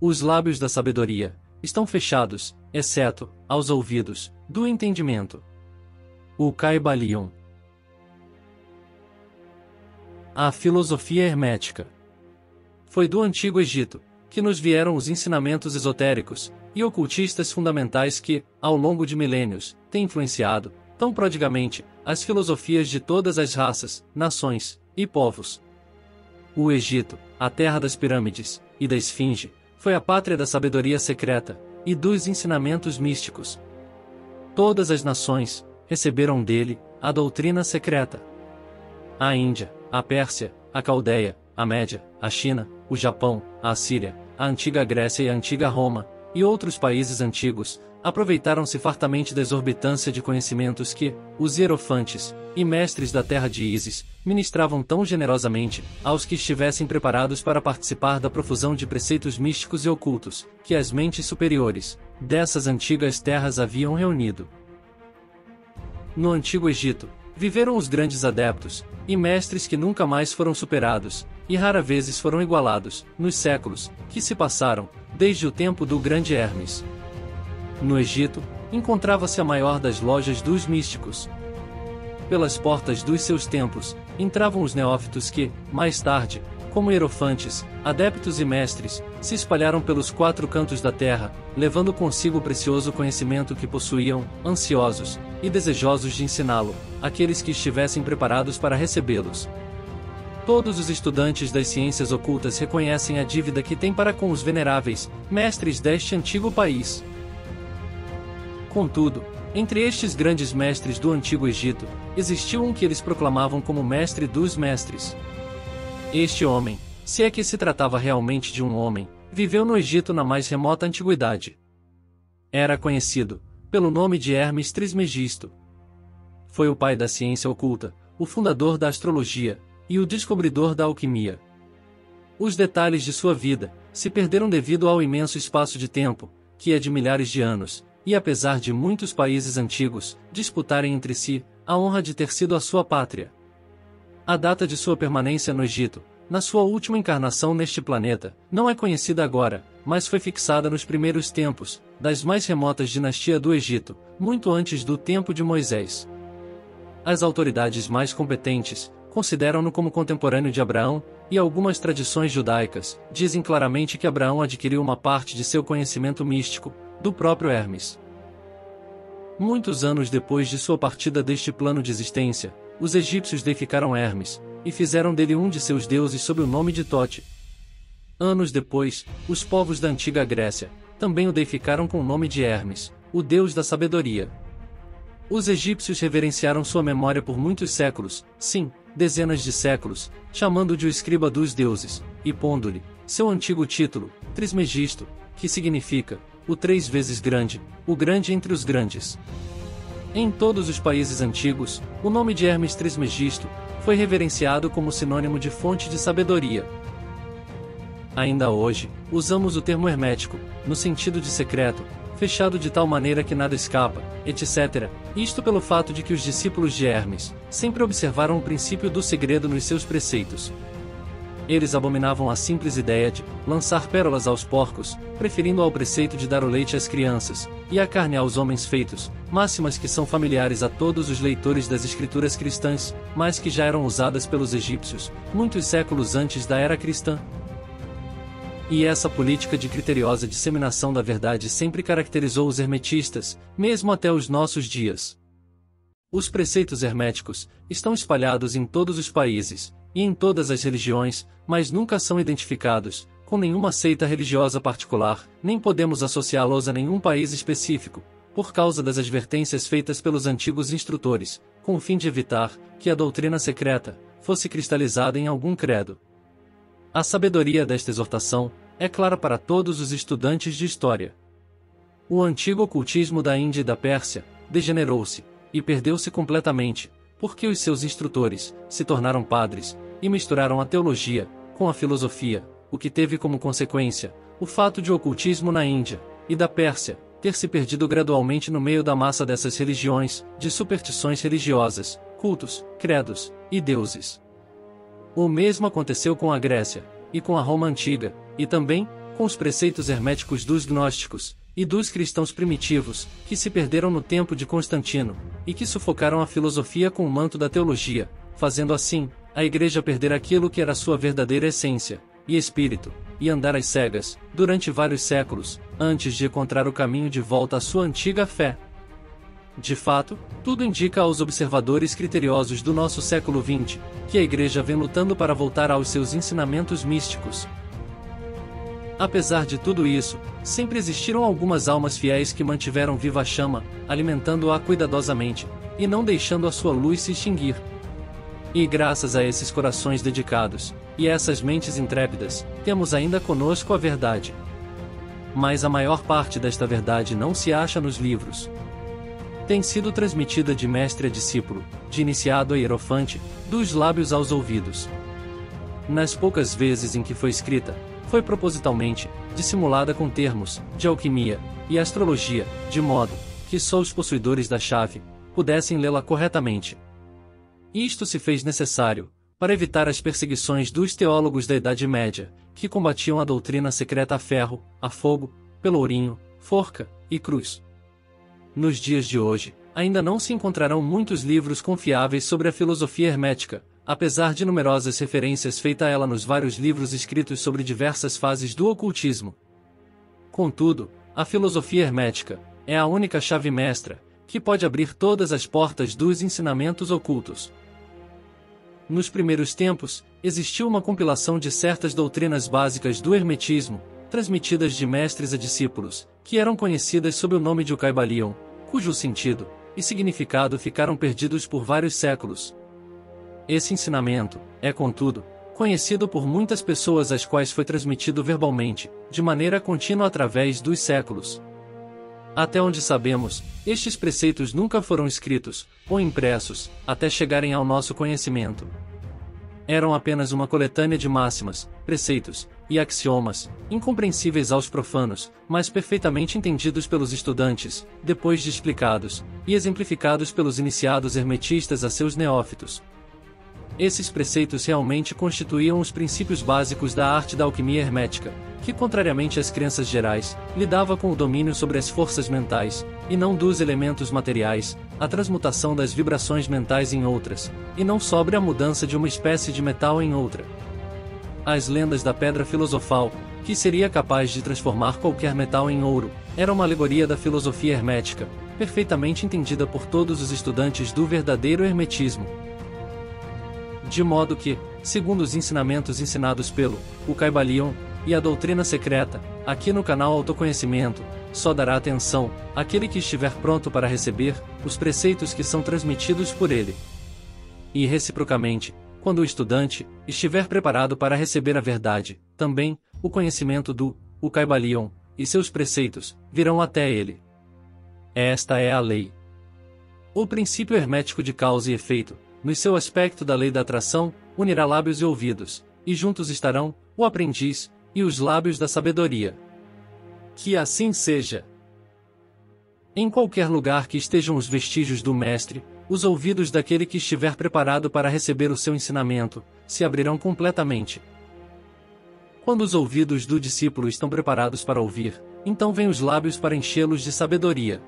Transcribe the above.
Os lábios da sabedoria estão fechados, exceto aos ouvidos do entendimento. O Caibalion. A filosofia hermética. Foi do Antigo Egito que nos vieram os ensinamentos esotéricos e ocultistas fundamentais que, ao longo de milênios, têm influenciado, tão prodigamente, as filosofias de todas as raças, nações e povos. O Egito, a terra das pirâmides e da esfinge, foi a pátria da sabedoria secreta e dos ensinamentos místicos. Todas as nações receberam dele a doutrina secreta. A Índia, a Pérsia, a Caldeia, a Média, a China, o Japão, a Assíria, a antiga Grécia e a antiga Roma, e outros países antigos, aproveitaram-se fartamente da exorbitância de conhecimentos que os hierofantes e mestres da terra de Ísis ministravam tão generosamente aos que estivessem preparados para participar da profusão de preceitos místicos e ocultos, que as mentes superiores dessas antigas terras haviam reunido. No Antigo Egito, viveram os grandes adeptos e mestres que nunca mais foram superados, e rara vezes foram igualados, nos séculos que se passaram, desde o tempo do grande Hermes. No Egito, encontrava-se a maior das lojas dos místicos. Pelas portas dos seus templos, entravam os neófitos que, mais tarde, como hierofantes, adeptos e mestres, se espalharam pelos 4 cantos da terra, levando consigo o precioso conhecimento que possuíam, ansiosos e desejosos de ensiná-lo, àqueles que estivessem preparados para recebê-los. Todos os estudantes das ciências ocultas reconhecem a dívida que têm para com os veneráveis mestres deste antigo país. Contudo, entre estes grandes mestres do Antigo Egito, existiu um que eles proclamavam como mestre dos mestres. Este homem, se é que se tratava realmente de um homem, viveu no Egito na mais remota antiguidade. Era conhecido pelo nome de Hermes Trismegisto. Foi o pai da ciência oculta, o fundador da astrologia e o descobridor da alquimia. Os detalhes de sua vida se perderam devido ao imenso espaço de tempo, que é de milhares de anos, e apesar de muitos países antigos disputarem entre si a honra de ter sido a sua pátria. A data de sua permanência no Egito, na sua última encarnação neste planeta, não é conhecida agora, mas foi fixada nos primeiros tempos das mais remotas dinastias do Egito, muito antes do tempo de Moisés. As autoridades mais competentes consideram-no como contemporâneo de Abraão, e algumas tradições judaicas dizem claramente que Abraão adquiriu uma parte de seu conhecimento místico do próprio Hermes. Muitos anos depois de sua partida deste plano de existência, os egípcios deificaram Hermes, e fizeram dele um de seus deuses sob o nome de Tote. Anos depois, os povos da antiga Grécia também o deificaram com o nome de Hermes, o deus da sabedoria. Os egípcios reverenciaram sua memória por muitos séculos, sim, dezenas de séculos, chamando-o de o escriba dos deuses, e pondo-lhe seu antigo título, Trismegisto, que significa o 3 vezes grande, o grande entre os grandes. Em todos os países antigos, o nome de Hermes Trismegisto foi reverenciado como sinônimo de fonte de sabedoria. Ainda hoje, usamos o termo hermético, no sentido de secreto, fechado de tal maneira que nada escapa, etc. Isto pelo fato de que os discípulos de Hermes sempre observaram o princípio do segredo nos seus preceitos. Eles abominavam a simples ideia de lançar pérolas aos porcos, preferindo ao preceito de dar o leite às crianças, e a carne aos homens feitos, máximas que são familiares a todos os leitores das escrituras cristãs, mas que já eram usadas pelos egípcios, muitos séculos antes da era cristã. E essa política de criteriosa disseminação da verdade sempre caracterizou os hermetistas, mesmo até os nossos dias. Os preceitos herméticos estão espalhados em todos os países, e em todas as religiões, mas nunca são identificados com nenhuma seita religiosa particular, nem podemos associá-los a nenhum país específico, por causa das advertências feitas pelos antigos instrutores, com o fim de evitar que a doutrina secreta fosse cristalizada em algum credo. A sabedoria desta exortação é clara para todos os estudantes de história. O antigo ocultismo da Índia e da Pérsia degenerou-se e perdeu-se completamente, porque os seus instrutores se tornaram padres e misturaram a teologia com a filosofia, o que teve como consequência o fato de o ocultismo na Índia e da Pérsia ter se perdido gradualmente no meio da massa dessas religiões, de superstições religiosas, cultos, credos e deuses. O mesmo aconteceu com a Grécia e com a Roma antiga, e também com os preceitos herméticos dos gnósticos e dos cristãos primitivos, que se perderam no tempo de Constantino, e que sufocaram a filosofia com o manto da teologia, fazendo assim, a Igreja perder aquilo que era sua verdadeira essência e espírito, e andar às cegas, durante vários séculos, antes de encontrar o caminho de volta à sua antiga fé. De fato, tudo indica aos observadores criteriosos do nosso século XX, que a Igreja vem lutando para voltar aos seus ensinamentos místicos. Apesar de tudo isso, sempre existiram algumas almas fiéis que mantiveram viva a chama, alimentando-a cuidadosamente, e não deixando a sua luz se extinguir. E graças a esses corações dedicados, e essas mentes intrépidas, temos ainda conosco a verdade. Mas a maior parte desta verdade não se acha nos livros. Tem sido transmitida de mestre a discípulo, de iniciado a hierofante, dos lábios aos ouvidos. Nas poucas vezes em que foi escrita, foi propositalmente dissimulada com termos de alquimia e astrologia, de modo que só os possuidores da chave pudessem lê-la corretamente. Isto se fez necessário para evitar as perseguições dos teólogos da Idade Média, que combatiam a doutrina secreta a ferro, a fogo, pelourinho, forca e cruz. Nos dias de hoje, ainda não se encontrarão muitos livros confiáveis sobre a filosofia hermética, apesar de numerosas referências feitas a ela nos vários livros escritos sobre diversas fases do ocultismo. Contudo, a filosofia hermética é a única chave mestra que pode abrir todas as portas dos ensinamentos ocultos. Nos primeiros tempos, existiu uma compilação de certas doutrinas básicas do hermetismo, transmitidas de mestres a discípulos, que eram conhecidas sob o nome de Ucaibalion, cujo sentido e significado ficaram perdidos por vários séculos. Esse ensinamento é, contudo, conhecido por muitas pessoas às quais foi transmitido verbalmente, de maneira contínua através dos séculos. Até onde sabemos, estes preceitos nunca foram escritos, ou impressos, até chegarem ao nosso conhecimento. Eram apenas uma coletânea de máximas, preceitos e axiomas, incompreensíveis aos profanos, mas perfeitamente entendidos pelos estudantes, depois de explicados e exemplificados pelos iniciados hermetistas a seus neófitos. Esses preceitos realmente constituíam os princípios básicos da arte da alquimia hermética, que, contrariamente às crenças gerais, lidava com o domínio sobre as forças mentais, e não dos elementos materiais, a transmutação das vibrações mentais em outras, e não sobre a mudança de uma espécie de metal em outra. As lendas da pedra filosofal, que seria capaz de transformar qualquer metal em ouro, era uma alegoria da filosofia hermética, perfeitamente entendida por todos os estudantes do verdadeiro hermetismo. De modo que, segundo os ensinamentos ensinados pelo Ucaibalion e a doutrina secreta, aqui no canal Autoconhecimento, só dará atenção àquele que estiver pronto para receber os preceitos que são transmitidos por ele. E reciprocamente, quando o estudante estiver preparado para receber a verdade, também, o conhecimento do Ucaibalion e seus preceitos virão até ele. Esta é a lei. O princípio hermético de causa e efeito, no seu aspecto da lei da atração, unirá lábios e ouvidos, e juntos estarão o aprendiz e os lábios da sabedoria. Que assim seja. Em qualquer lugar que estejam os vestígios do mestre, os ouvidos daquele que estiver preparado para receber o seu ensinamento se abrirão completamente. Quando os ouvidos do discípulo estão preparados para ouvir, então vêm os lábios para enchê-los de sabedoria.